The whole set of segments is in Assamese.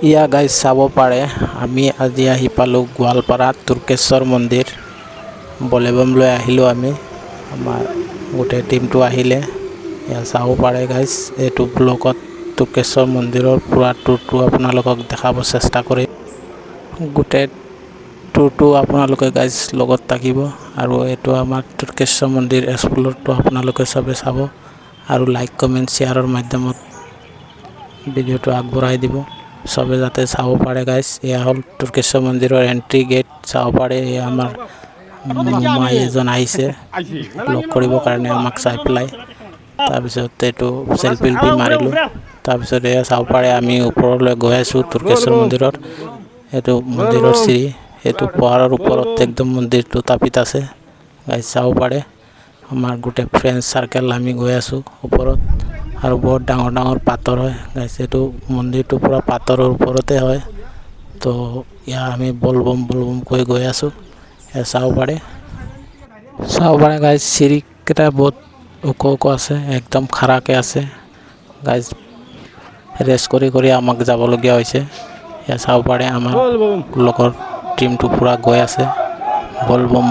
ইয়া গাইজ চাব পাৰে আমি আজি আহি পালোঁ গোৱালপাৰা তুৰ্কেশ্বৰ মন্দিৰ বলেবম লৈ আহিলোঁ আমি আমাৰ গোটেই টিমটো আহিলে ইয়া চাব পাৰে গাইজ এইটো ব্লগত তুৰ্কেশ্বৰ মন্দিৰৰ পুৰা টুৰটো আপোনালোকক দেখাব চেষ্টা কৰিম গোটেই টুৰটো আপোনালোকে গাইজ লগত থাকিব আৰু এইটো আমাৰ তুৰ্কেশ্বৰ মন্দিৰ এক্সপ্ল'ৰটো আপোনালোকে চবে চাব আৰু লাইক কমেণ্ট শ্বেয়াৰৰ মাধ্যমত ভিডিঅ'টো আগবঢ়াই দিব সবে যাতে চাব পাৰে গাইজ এয়া হ'ল তুৰ্কেশ্বৰ মন্দিৰৰ এন্ট্ৰি গেট চাব পাৰে এয়া আমাৰ মাই এজন আহিছে ব্লগ কৰিবৰ কাৰণে আমাক চাই পেলাই তাৰপিছত এইটো চেলফি মাৰিলোঁ তাৰপিছত এয়া চাব পাৰে আমি ওপৰলৈ গৈ আছোঁ তুৰ্কেশ্বৰ মন্দিৰত এইটো মন্দিৰৰ চিৰি এইটো পাহাৰৰ ওপৰত একদম মন্দিৰটো তাপিত আছে গাইজ চাব পাৰে আমাৰ গোটেই ফ্ৰেণ্ড চাৰ্কেল আমি গৈ আছোঁ ওপৰত আৰু বহুত ডাঙৰ ডাঙৰ পাথৰ হয় গাইজ এইটো মন্দিৰটো পুৰা পাথৰৰ ওপৰতে হয় তো ইয়া আমি বলবম কৈ গৈ আছোঁ এয়া চাব পাৰে গাইজ চিৰিকেইটা বহুত ওখ ওখ আছে একদম খাৰাকৈ আছে গাইজ ৰেষ্ট কৰি আমাক যাবলগীয়া হৈছে এয়া চাব পাৰে আমাৰ লগৰ টিমটো পূৰা গৈ আছে বলবম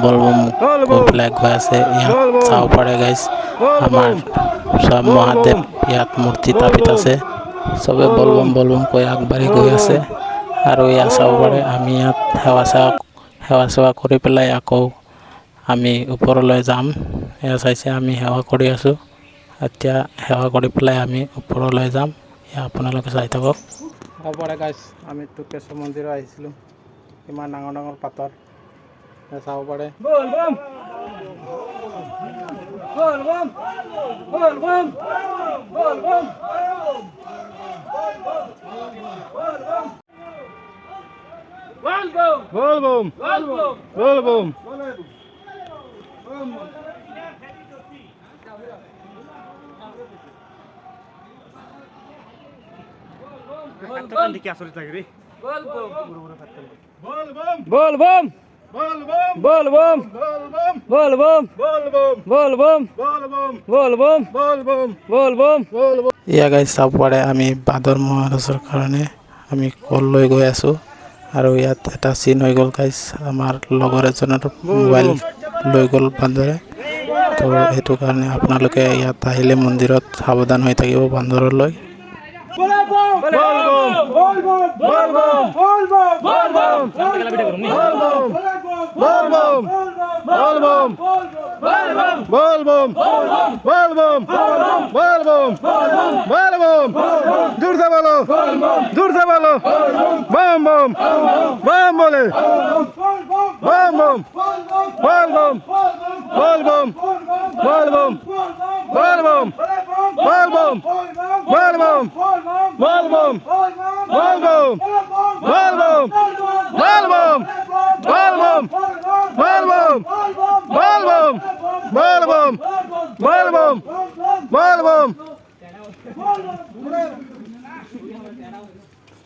কৈ পেলাই গৈ আছে ইয়াত চাব পাৰে গাইজ আমাৰ সব মহাদেৱ ইয়াত মূৰ্তি স্থাপিত আছে সবে বলবম কৈ আগবাঢ়ি গৈ আছে আৰু ইয়াত চাব পাৰে আমি ইয়াত সেৱা চেৱা কৰি পেলাই আকৌ আমি ওপৰলৈ যাম এয়া চাইছে আমি সেৱা কৰি আছোঁ এতিয়া সেৱা কৰি পেলাই আমি ওপৰলৈ যাম এয়া আপোনালোকে চাই থাকক চাব পাৰে গাইজ আমি তুৰ্কেশ্বৰ মন্দিৰত আহিছিলোঁ ইমান ডাঙৰ ডাঙৰ পাথৰ চাব পাৰে বলবম ইয়া গাইজ চাব পাৰে আমি ভাদৰ মহাৰাজৰ কাৰণে আমি কল লৈ গৈ আছোঁ আৰু ইয়াত এটা চিন হৈ গ'ল গাইজ আমাৰ লগৰ এজনৰ মোবাইল লৈ গ'ল বান্দৰে তো সেইটো কাৰণে আপোনালোকে ইয়াত আহিলে মন্দিৰত সাৱধান হৈ থাকিব বান্দৰলৈ দূর से बोलो बम बम बम बोले बम बम बोल बम बोल बम बोल बम बोल बम बोल बम बोल बम बोल बम बोल बम बोल बम बोल बम बोल बम बोल बम बोल बम बोल बम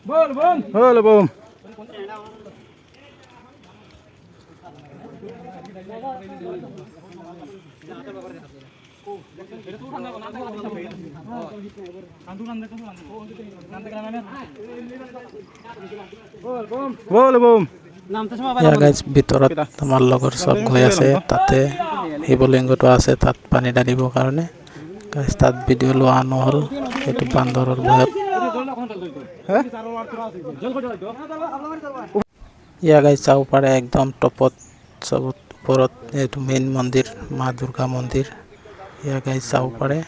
बोल बम बोल बम बोल बम গাইজ ভিতৰত আমাৰ লগৰ চব গৈ আছে তাতে শিৱলিংগটো আছে তাত পানী ঢালিবৰ কাৰণে গাইজ তাত ভিডিঅ' লোৱা নহ'ল এইটো বান্দৰৰ ভয়ত ইয়া গাইজ চাব পাৰে একদম টপত চবত ওপৰত এইটো মেইন মন্দিৰ মা দুৰ্গা মন্দিৰ ইয়া গাইজ চাব পাৰে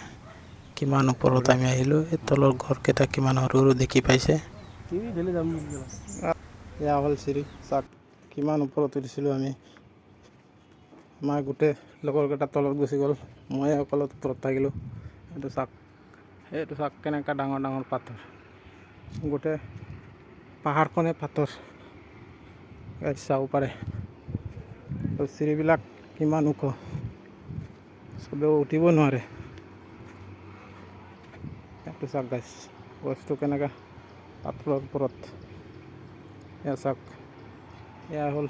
কিমান ওপৰত আমি আহিলোঁ এই তলৰ ঘৰকেইটা কিমান সৰু সৰু দেখি পাইছে ইয়া হ'ল চিৰি চাওক কিমান ওপৰত উঠিছিলোঁ আমি আমাৰ গোটেই লগৰকেইটা তলত গুচি গ'ল মই অকলত ওপৰত থাকিলোঁ এইটো চাওক কেনেকুৱা ডাঙৰ ডাঙৰ পাথৰ গোটেই পাহাৰখনে পাথৰ গাইজ চাব পাৰে চিৰিবিলাক কিমান ওখ চবেও উঠিব নোৱাৰে এইটো চাওক গাইজ গছটো কেনেকুৱা পাথৰৰ ওপৰত এয়া চাওক এয়া হ'ল